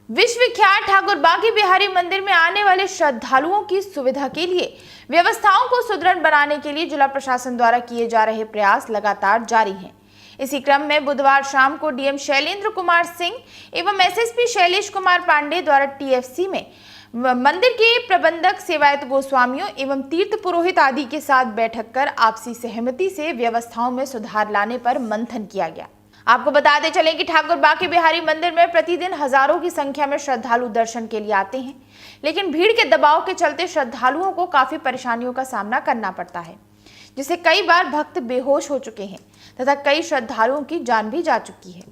विश्वविख्यात ठाकुर बांके बिहारी मंदिर में आने वाले श्रद्धालुओं की सुविधा के लिए व्यवस्थाओं को सुदृढ़ बनाने के लिए जिला प्रशासन द्वारा किए जा रहे प्रयास लगातार जारी हैं। इसी क्रम में बुधवार शाम को डीएम शैलेंद्र कुमार सिंह एवं एसएसपी शैलेश कुमार पांडे द्वारा टीएफसी में मंदिर के प्रबंधक सेवायत गोस्वामियों एवं तीर्थ पुरोहित आदि के साथ बैठक कर आपसी सहमति से व्यवस्थाओं में सुधार लाने पर मंथन किया गया। आपको बताते चलें कि ठाकुर बांके बिहारी मंदिर में प्रतिदिन हजारों की संख्या में श्रद्धालु दर्शन के लिए आते हैं, लेकिन भीड़ के दबाव के चलते श्रद्धालुओं को काफी परेशानियों का सामना करना पड़ता है, जिससे कई बार भक्त बेहोश हो चुके हैं तथा कई श्रद्धालुओं की जान भी जा चुकी है।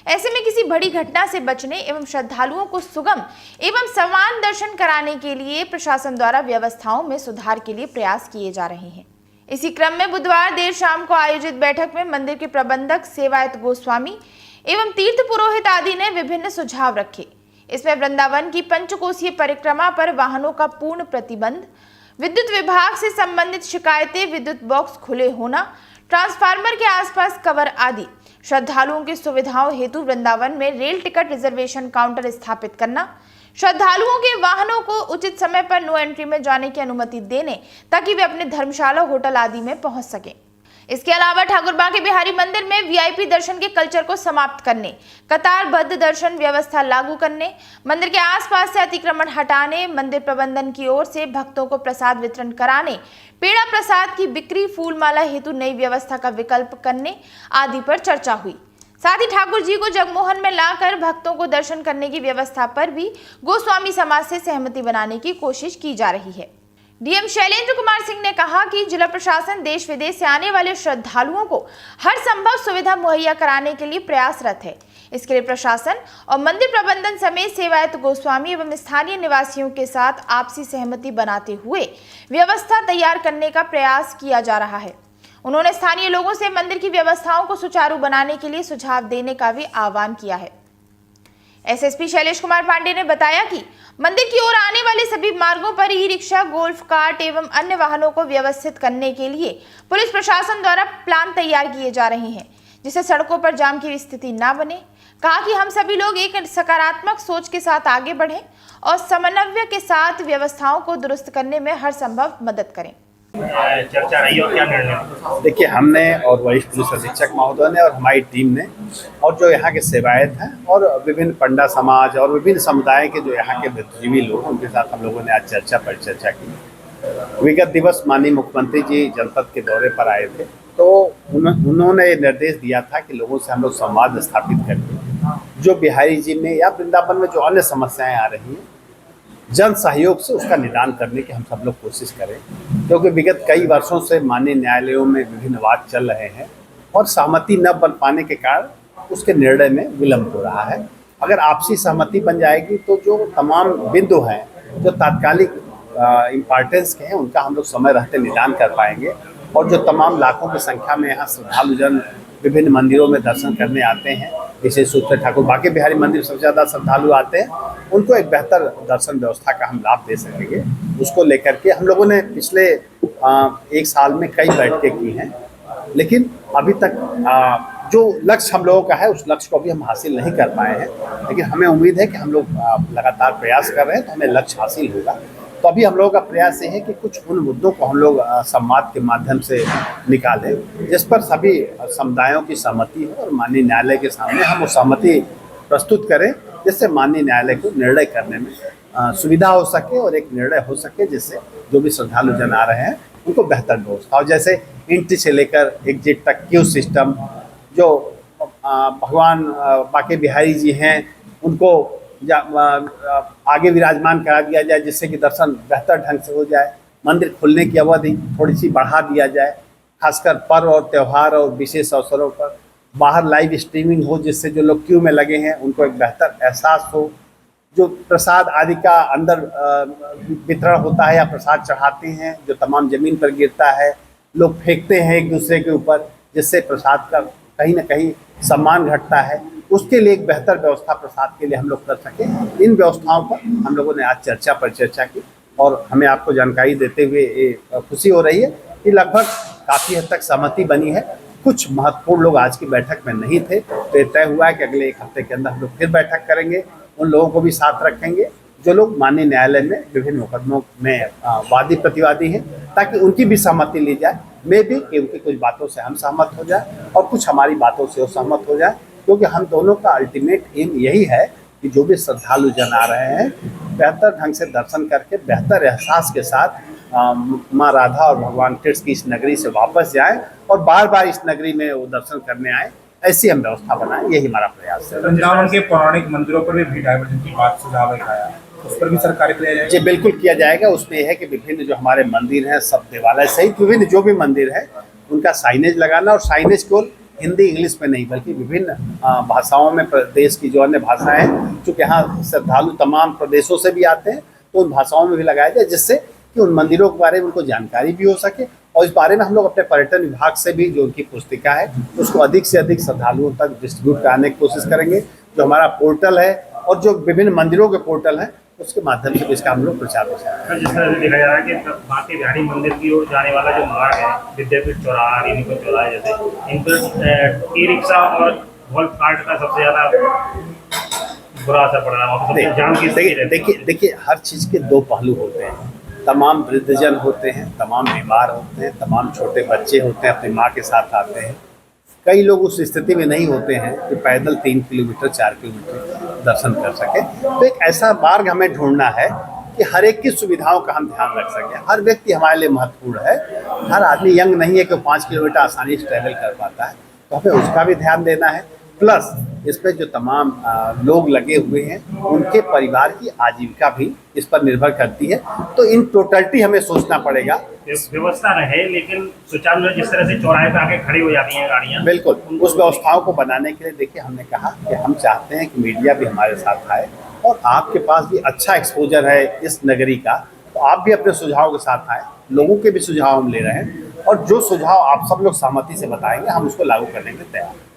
ऐसे में किसी बड़ी घटना से बचने एवं श्रद्धालुओं को सुगम एवं समान दर्शन कराने के लिए प्रशासन द्वारा व्यवस्थाओं में सुधार के लिए प्रयास किए जा रहे हैं। इसी क्रम में बुधवार देर शाम को आयोजित बैठक में मंदिर के प्रबंधक सेवायत गोस्वामी एवं तीर्थ पुरोहित आदि ने विभिन्न सुझाव रखे। इसमें वृंदावन की पंचकोसीय परिक्रमा पर वाहनों का पूर्ण प्रतिबंध, विद्युत विभाग से संबंधित शिकायतें, विद्युत बॉक्स खुले होना, ट्रांसफार्मर के आसपास कवर आदि, श्रद्धालुओं की सुविधाओं हेतु वृंदावन में रेल टिकट रिजर्वेशन काउंटर स्थापित करना, श्रद्धालुओं के वाहनों को उचित समय पर नो एंट्री में जाने की अनुमति देने ताकि वे अपने धर्मशाला, होटल आदि में पहुंच सकें। इसके अलावा ठाकुर बांके बिहारी मंदिर में वीआईपी दर्शन के कल्चर को समाप्त करने, कतारबद्ध दर्शन व्यवस्था लागू करने, मंदिर के आसपास से अतिक्रमण हटाने, मंदिर प्रबंधन की ओर से भक्तों को प्रसाद वितरण कराने, पेड़ा प्रसाद की बिक्री, फूलमाला हेतु नई व्यवस्था का विकल्प करने आदि पर चर्चा हुई। साथ ही ठाकुर जी को जगमोहन में लाकर भक्तों को दर्शन करने की व्यवस्था पर भी गोस्वामी समाज से सहमति बनाने की कोशिश की जा रही है। डीएम शैलेंद्र कुमार सिंह ने कहा कि जिला प्रशासन देश विदेश से आने वाले श्रद्धालुओं को हर संभव सुविधा मुहैया कराने के लिए प्रयासरत है। इसके लिए प्रशासन और मंदिर प्रबंधन समेत सेवायत गोस्वामी एवं स्थानीय निवासियों के साथ आपसी सहमति बनाते हुए व्यवस्था तैयार करने का प्रयास किया जा रहा है। उन्होंने स्थानीय लोगों से मंदिर की व्यवस्थाओं को सुचारू बनाने के लिए सुझाव देने का भी आह्वान किया है। एसएसपी शैलेश कुमार पांडे ने बताया कि मंदिर की ओर आने वाले सभी मार्गों पर ई रिक्शा, गोल्फ कार्ट एवं अन्य वाहनों को व्यवस्थित करने के लिए पुलिस प्रशासन द्वारा प्लान तैयार किए जा रहे हैं, जिससे सड़कों पर जाम की स्थिति न बने। कहा कि हम सभी लोग एक सकारात्मक सोच के साथ आगे बढ़ें और समन्वय के साथ व्यवस्थाओं को दुरुस्त करने में हर संभव मदद करें। चर्चा रही और क्या निर्णय? देखिए, हमने और वरिष्ठ पुलिस अधीक्षक महोदय ने और हमारी टीम ने और जो यहाँ के सेवायत हैं और विभिन्न पंडा समाज और विभिन्न समुदाय के जो यहाँ के बुद्धिजीवी लोग हैं, उनके साथ हम लोगों ने आज चर्चा की। विगत दिवस माननीय मुख्यमंत्री जी जनपद के दौरे पर आए थे, तो उन्होंने निर्देश दिया था कि लोगों से हम लोग संवाद स्थापित करके जो बिहारी जी में या वृंदावन में जो अन्य समस्याएं आ रही हैं, जन सहयोग से उसका निदान करने की हम सब लोग कोशिश करें, क्योंकि विगत कई वर्षों से माननीय न्यायालयों में विभिन्न वाद चल रहे हैं और सहमति न बन पाने के कारण उसके निर्णय में विलम्ब हो रहा है। अगर आपसी सहमति बन जाएगी तो जो तमाम बिंदु हैं जो तात्कालिक इम्पॉर्टेंस के हैं, उनका हम लोग समय रहते निदान कर पाएंगे और जो तमाम लाखों की संख्या में यहाँ श्रद्धालुजन विभिन्न मंदिरों में दर्शन करने आते हैं, विशेष रूप से ठाकुर बांके बिहारी मंदिर सबसे ज़्यादा श्रद्धालु आते हैं, उनको एक बेहतर दर्शन व्यवस्था का हम लाभ दे सकेंगे। उसको लेकर के हम लोगों ने पिछले एक साल में कई बैठकें की हैं, लेकिन अभी तक जो लक्ष्य हम लोगों का है उस लक्ष्य को भी हम हासिल नहीं कर पाए हैं, लेकिन हमें उम्मीद है कि हम लोग लगातार प्रयास कर रहे हैं तो हमें लक्ष्य हासिल होगा। तो अभी हम लोगों का प्रयास ये है कि कुछ उन मुद्दों को हम लोग संवाद के माध्यम से निकालें जिस पर सभी समुदायों की सहमति हो और माननीय न्यायालय के सामने हम वो सहमति प्रस्तुत करें, जिससे माननीय न्यायालय को निर्णय करने में सुविधा हो सके और एक निर्णय हो सके जिससे जो भी श्रद्धालु जन आ रहे हैं उनको बेहतर व्यवस्था हो। जैसे एंट्री से लेकर एग्जिट तक क्यू सिस्टम, जो भगवान बांके बिहारी जी हैं उनको आगे विराजमान करा दिया जाए जिससे कि दर्शन बेहतर ढंग से हो जाए। मंदिर खुलने की अवधि थोड़ी सी बढ़ा दिया जाए, खासकर पर्व और त्यौहार और विशेष अवसरों पर बाहर लाइव स्ट्रीमिंग हो, जिससे जो लोग क्यू में लगे हैं उनको एक बेहतर एहसास हो। जो प्रसाद आदि का अंदर वितरण होता है या प्रसाद चढ़ाते हैं जो तमाम ज़मीन पर गिरता है, लोग फेंकते हैं एक दूसरे के ऊपर, जिससे प्रसाद का कहीं ना कहीं सम्मान घटता है। उसके लिए एक बेहतर व्यवस्था प्रसाद के लिए हम लोग कर सकें। इन व्यवस्थाओं पर हम लोगों ने आज चर्चा की और हमें आपको जानकारी देते हुए खुशी हो रही है कि लगभग काफ़ी हद तक सहमति बनी है। कुछ महत्वपूर्ण लोग आज की बैठक में नहीं थे, तो ये तय हुआ है कि अगले एक हफ्ते के अंदर हम लोग फिर बैठक करेंगे, उन लोगों को भी साथ रखेंगे जो लोग माननीय न्यायालय में विभिन्न मुकदमों में वादी प्रतिवादी हैं, ताकि उनकी भी सहमति ली जाए। मे भी कि उनकी कुछ बातों से हम सहमत हो जाए और कुछ हमारी बातों से वो सहमत हो जाए, क्योंकि हम दोनों का अल्टीमेट एम यही है कि जो भी श्रद्धालु जन आ रहे हैं बेहतर ढंग से दर्शन करके बेहतर एहसास के साथ माँ राधा और भगवान कृष्ण की इस नगरी से वापस जाएं और बार बार इस नगरी में वो दर्शन करने आए। ऐसी हम व्यवस्था बनाएं, यही हमारा प्रयास है। वृंदावन के पौराणिक मंदिरों पर भी भीड़ डायवर्जन की बात सुझाव आया, उस पर भी सरकार किया जाएगा? जी बिल्कुल किया जाएगा। उसमें यह है कि विभिन्न जो हमारे मंदिर हैं, सब देवालय सहित विभिन्न जो भी मंदिर है उनका साइनेज लगाना, और साइनेज केवल हिंदी इंग्लिश में नहीं बल्कि विभिन्न भाषाओं में, प्रदेश की जो अन्य भाषाएं हैं, चूँकि यहाँ श्रद्धालु तमाम प्रदेशों से भी आते हैं, तो उन भाषाओं में भी लगाया जाए, जिससे कि उन मंदिरों के बारे में उनको जानकारी भी हो सके। और इस बारे में हम लोग अपने पर्यटन विभाग से भी जो उनकी पुस्तिका है उसको अधिक से अधिक श्रद्धालुओं तक डिस्ट्रीब्यूट कराने की कोशिश करेंगे। जो हमारा पोर्टल है और जो विभिन्न मंदिरों के पोर्टल हैं उसके माध्यम से इसका हम लोग प्रचार प्रसार। जिस तरह से देखा जा रहा है कि बांके बिहारी मंदिर की ओर जाने वाला जो मार्ग है, विद्यापीठ चौराहा, रेणुका चौराहा, जैसे इन पर ई रिक्शा और गोल्फ कार्ट का सबसे ज़्यादा बुरा असर पड़ रहा है। देखिए हर चीज़ के दो पहलू होते हैं। तमाम वृद्धजन होते हैं, तमाम बीमार होते हैं, तमाम छोटे बच्चे होते हैं, अपनी माँ के साथ आते हैं। कई लोग उस स्थिति में नहीं होते हैं कि पैदल 3 किलोमीटर 4 किलोमीटर दर्शन कर सके। तो एक ऐसा मार्ग हमें ढूंढना है कि हर एक की सुविधाओं का हम ध्यान रख सकें। हर व्यक्ति हमारे लिए महत्वपूर्ण है। हर आदमी यंग नहीं है कि 5 किलोमीटर आसानी से ट्रैवल कर पाता है, तो हमें उसका भी ध्यान देना है। प्लस इस पर जो तमाम लोग लगे हुए हैं उनके परिवार की आजीविका भी इस पर निर्भर करती है। तो इन टोटलिटी हमें सोचना पड़ेगा। व्यवस्था रहे लेकिन सुचारू रूप जिस तरह से चौराहे पे आके खड़ी हो जाती हैं गाड़ियाँ, बिल्कुल उस व्यवस्थाओं को बनाने के लिए देखिए हमने कहा कि हम चाहते हैं कि मीडिया भी हमारे साथ आए और आपके पास भी अच्छा एक्सपोजर है इस नगरी का, तो आप भी अपने सुझाव के साथ आए। लोगों के भी सुझाव हम ले रहे हैं और जो सुझाव आप सब लोग सहमति से बताएंगे हम उसको लागू करने के लिए तैयार हैं।